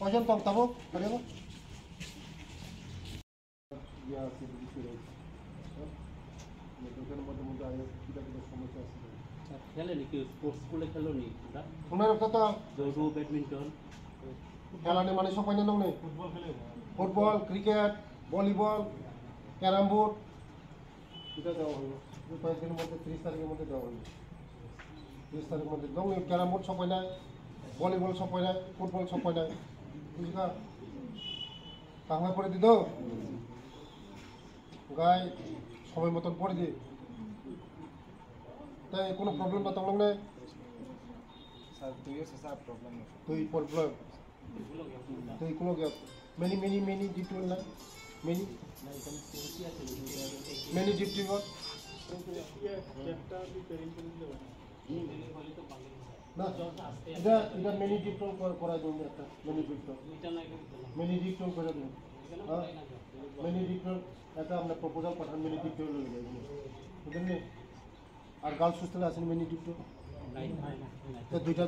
Ojan tong tabu, ada apa? Ya, খেলে নাকি sports স্কুলে খেলো নি ওরা উনার কথা দৌড় ব্যাডমিন্টন খেলানি মানে সব পাইনা নংনে football cricket volleyball carrom board এটা দেওয়া হলো কয়েকদিনের মধ্যে 30 তারিখের মধ্যে দেওয়া হলো 30 তারিখের মধ্যে নংনে ক্যারাম বোর্ড সব পাইনা ভলিবল সব পাইনা ফুটবল সব পাইনা বুঝিকা কামাই করে দিদ গাই সময় মতন পড়ে দি তাই কোনো প্রবলেম না তখন স্যার প্রবলেম তুই কোনো গেপ মেনি ডিটেল না মেনি ডিটেল না এটা মেনি ডিটেল করা দেব একটা মেনি ডিটেল করে দেব হ্যাঁ মেনি ডিটেল এটা আমরা প্রপোজাল পাঠান মেনি ডিটেল হয়ে যাবে বুঝলেন আর গার্লস হোস্টেলে আছেন মেনি ডিটেল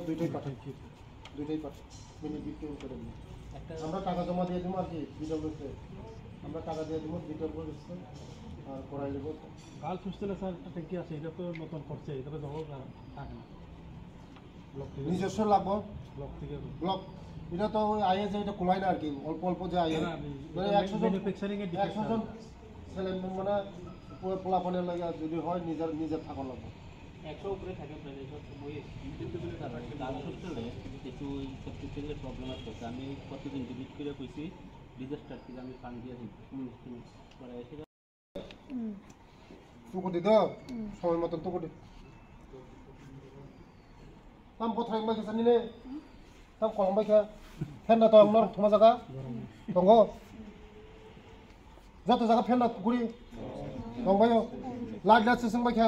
দুইটাই পাঠান দুইটাই পাঠান মেনি ডিটেল করে দেব আমরা টাকা জমা দিয়ে দেবো আর কি বিডব্লিউতে আমরা টাকা দিয়ে দেবো বিডব্লিউতে আর করাই দেবো গার্লস হোস্টেলে স্যার একটা ট্যাঙ্কি আছে এটা তো নতুন করছে এটা তো জমা থাকে না নিজস্ব লাগবো ব্লক এটা তো ওই আইএস এটা কোলাই না আর কি অল্প অল্প যে আইএস মানে 100 জন ছেলে মানে পোলাপানের লাগে যদি হয় নিজের থাকা লাগবে 100 উপরে থাকে প্রায় ওই গার্লস হোস্টেলে একটু সেফটির প্রবলেম আছে আমি প্রতিদিন ভিজিট করে কইছি ডিজাস্টার থেকে আমি ফান্ড দিয়ে দিই করে এসে তুকো দিদ সময় মতন তুকো দি তাম কোথায় মাইকে জানি নে তাম কম বাইকা ফেন না তো আমার থমা জায়গা দঙ্গ যত জায়গা ফেন না গুড়ি দংবায়ো লাইট লাইট সোंबायखा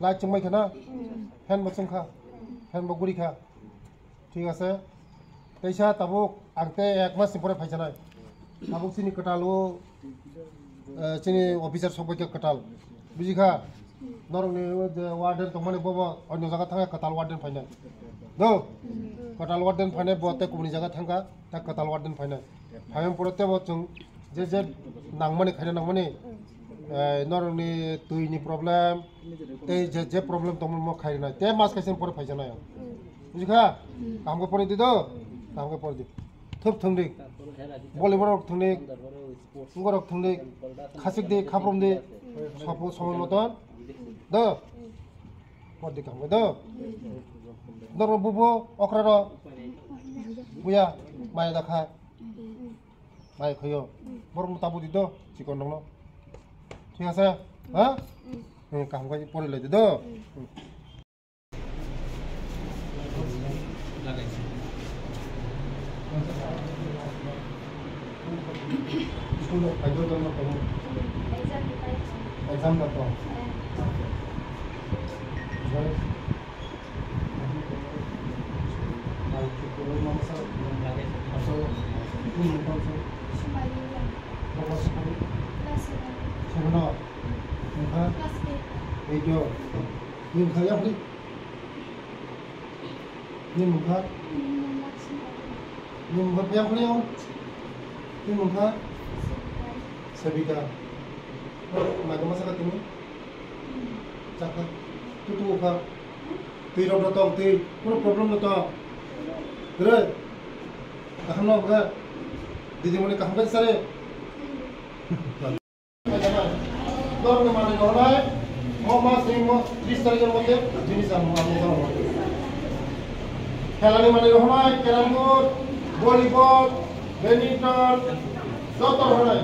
লাইট सोंबायखा না ফেন বসংখা ফেন বগুড়িখা ঠিক আছে পয়সা তাবুক আংতে এক মাস পরে ফাইছানাय তাবুক চিনি কটালো চিনি অফিসার সবাইকে কটাল বুঝিখা নরংনি ওয়ার্ডেন তমানে বাবা অন্য জায়গা থাকা কটাল ওয়ার্ডেন ফাইনাय দো কটাল ওয়ার্ডেন ফাইनाय বতে কোমনি জায়গা থাকা তা কটাল ওয়ার্ডেন ফাইनाय ফাইম পরতে বচং যে নাংমানে খাইনা नांमाने नरंनि तुइनि प्रब्लेम ते जे प्रब्लेम तमन म खाइना ते मास खाइसन परे फाइजानाय बुझिखा कामको परे दिदो कामको परे दि थुप थंदि भलिबल थंदि गरक थंदि खासिक दि खाप्रम दि सपो समय मतन द परे कामको द दर बुबो अक्रार बुया माय दाखा माय खयो बरम ताबु दिदो चिकन दंनो ঠিক আছে হ্যাঁ কাম কাজ পরে লই দিদো লাগাইছি স্কুলে কাজও তো না করব এক্সাম দাও আর কি করব মানসা লাগাইছি আসলে কি মতলব সমাইয়া বাবা সমাই Semana, muka, video, ni muka ya beli, ni muka yang beli om, ni muka, sebida, macam masa kat ini, cakap, tu muka, tu hidup datang, tu, mana problem datang, betul, kaham nak betul, di mana kaham kan sare. Dorong mana dorong, mau masih mau 30 tarik mungkin jenis apa mungkin. Kalau ni mana dorong, carom board, volleyball, badminton, jodoh dorong.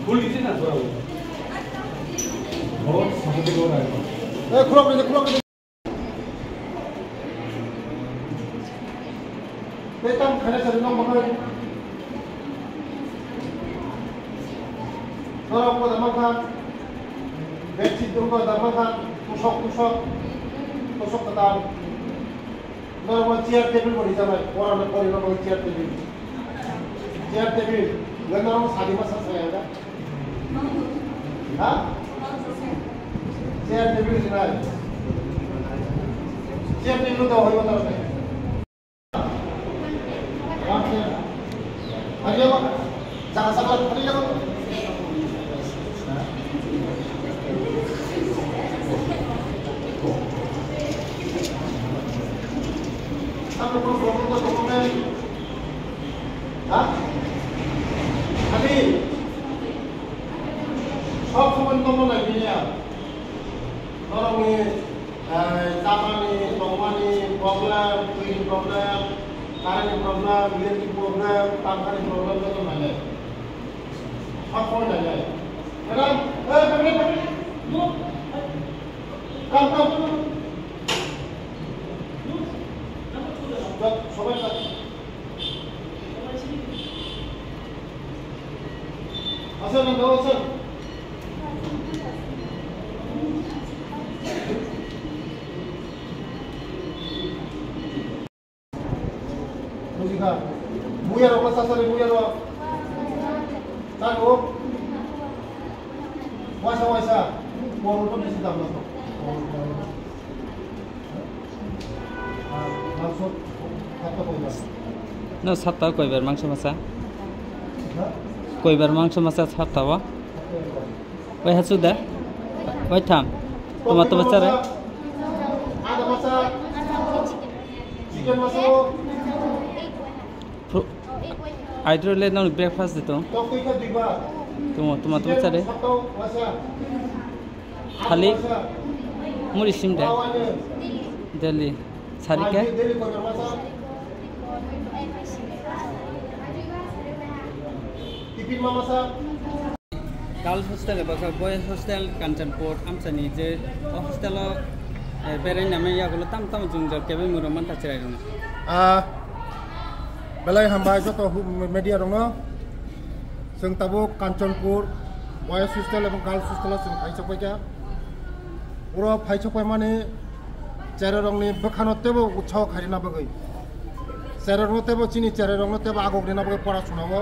Full tam khana sa no makai nora ko da maka bechi durga da maka tusok katan nora ko chair table bori jamai pora na pori no chair table gana ro sadi masa saya da ha chair table jinai chair table da hoy bata rahe ayo jangan sabar hari jago apa dokumen ha abi सब समन तो मन नहीं है orang ni tamani pengmani problem clean problem current problem electric problem tangkari problem तो नहीं है सब कौन नहीं है मैडम come সবাই আসেন না দাও আসেন মুজিকা মুয়ার অবস্থা সারে মুয়ার তারও ওয়াসা বড় তো বেশি দাম না No satta koibar mangso masa satta wa wai hasuda wai tham tomato bachare ada masa chicken masa idrole no breakfast dito to koi ka diba tomato bachare khali muri simda delhi sarika tiffin मा मसा girls hostel baka boys hostel Kanchanpur amchani je hostel berai name yagulo tam jungjal kebe muroman tachirai dong belai hambai joto media dong जों tabo Kanchanpur boys hostel এবং girls hostel जों फाइचोकबाय ja oro फाइचोकबाय माने চেররংনি বখানতেবো উৎসাহ খারিনা বগৈ চেররংতেবো চিনি চেররংতেবো আগগরিনা বগৈ পড়াশোনাবো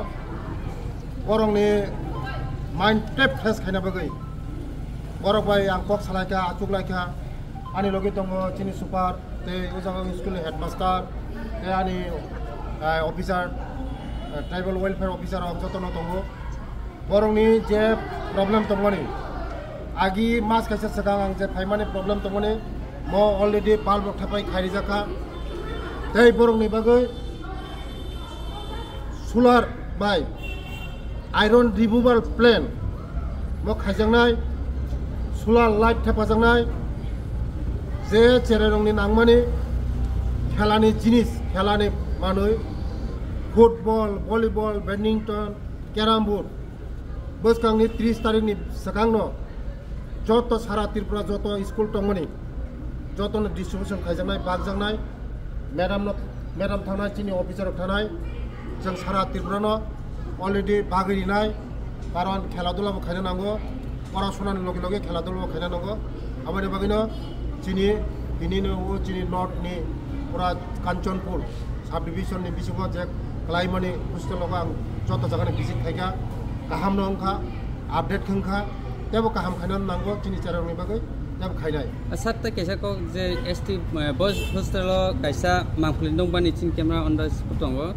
orangni mind trip fresh khaina bagai orok bai ang kok salaika achuk laika ani logi tongo chini super te ujaga school headmaster te ani officer tribal welfare officer of jotono tongo orangni je problem tongoni agi mas kaisa sakang ang je phaimani problem tongoni mo already palbok thapai khairi jaka tei borongni bagai solar bai iron removal plan mo khaijangnai solar light thapajangnai je chererongni nangmani khelani jinis khelani manui football volleyball badminton carom board boskangni 30 tarikni sakangno joto sara tripura joto school tongmani joto distribution khaijangnai bagjangnai madam thanai chini officer thanai jang sara tripura no already bagrinai karon kheladula bo khaina nango porashonani loge loge kheladula bo khaina nango amani bagino chini binino o chini north ni pura Kanchanpur sub division ni bisibo je klaimani hostel loga joto jagani visit khaika kaham nongkha update khangkha tebo kaham khaina nango chini charang ni bagai tebo khainai satta kaisa ko je st boys hostel kaisa mangpulin dongbani chin camera on the spot tongo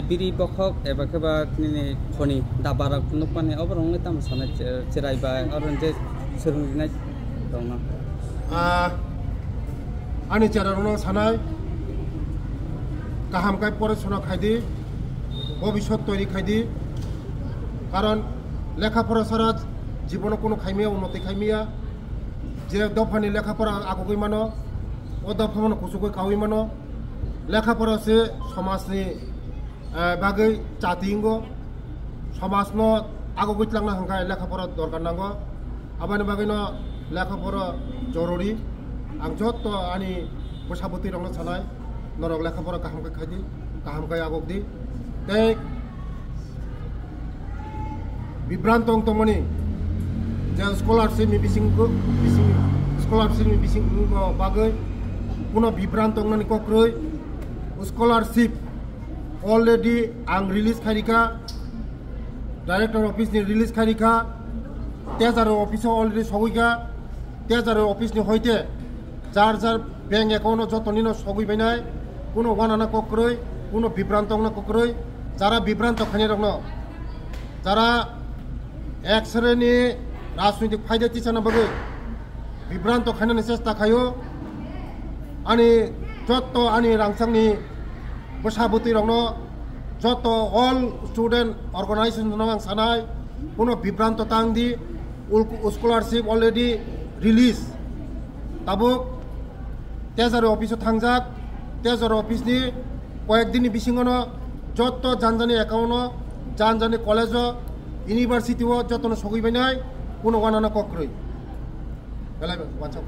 biri bokhok eba khaba ni khoni dabarak nokmani oborong tam sana chirai ba aron je serunginai dongna ani charang sanai kaham kai porashona khaidi bhobishot toiri khaidi karon lekha pora sara জীবনে কোনো খাইমিয়া উন্নতি খাইমিয়া যে দফানি লেখাপড়া আগগৈ মানো ও দফা মানে কুসুগৈ খাওই মানো লেখাপড়া সে সমাজনি বাগৈ চাতিঙ্গ সমাজন আগগৈ লাংনা হাঙ্কাই লেখাপড়া দরকার নাঙ্গো আবানি বাগৈনো লেখাপড়া জরুরি আং যত আনি বসাবতী রংনা সানাই নরক লেখাপড়া কাহামকৈ খাইদি kahamkai agokdi tei bibrantong tongmani je scholarship ni bising bagai puno bibrantong nani kokroi scholarship already ang release kharika director office ni release kharika tejaro office already sogoika tejaro office ni hoite jar bank account jotoni no sogoi bainai puno wanana kokroi puno bibrantong na kokroi jara bibrantong khani rokno jara এক শ্রেণী রাজনৈতিক ফায়দা তিছানা বাগৈ বিভ্রান্ত খাইনানি চেষ্টা খাयो আনি যত আনি রাংসাংনি বসাবতী রংনো যত অল স্টুডেন্ট অর্গানাইজেশন নাং সানাই কোনো বিভ্রান্ত তাংদি স্কলারশিপ অলরেডি রিলিজ তাবুক তেজার অফিসে থাংজাক তেজার অফিসনি কয়েকদিননি বিসিঙনো যত জানজানি একাউন্ট জানজানি কলেজ ইউনিভার্সিটি যতন সগৈবাই নাই কোনো ওয়ানানা কক্রই বেলা বাঞ্চা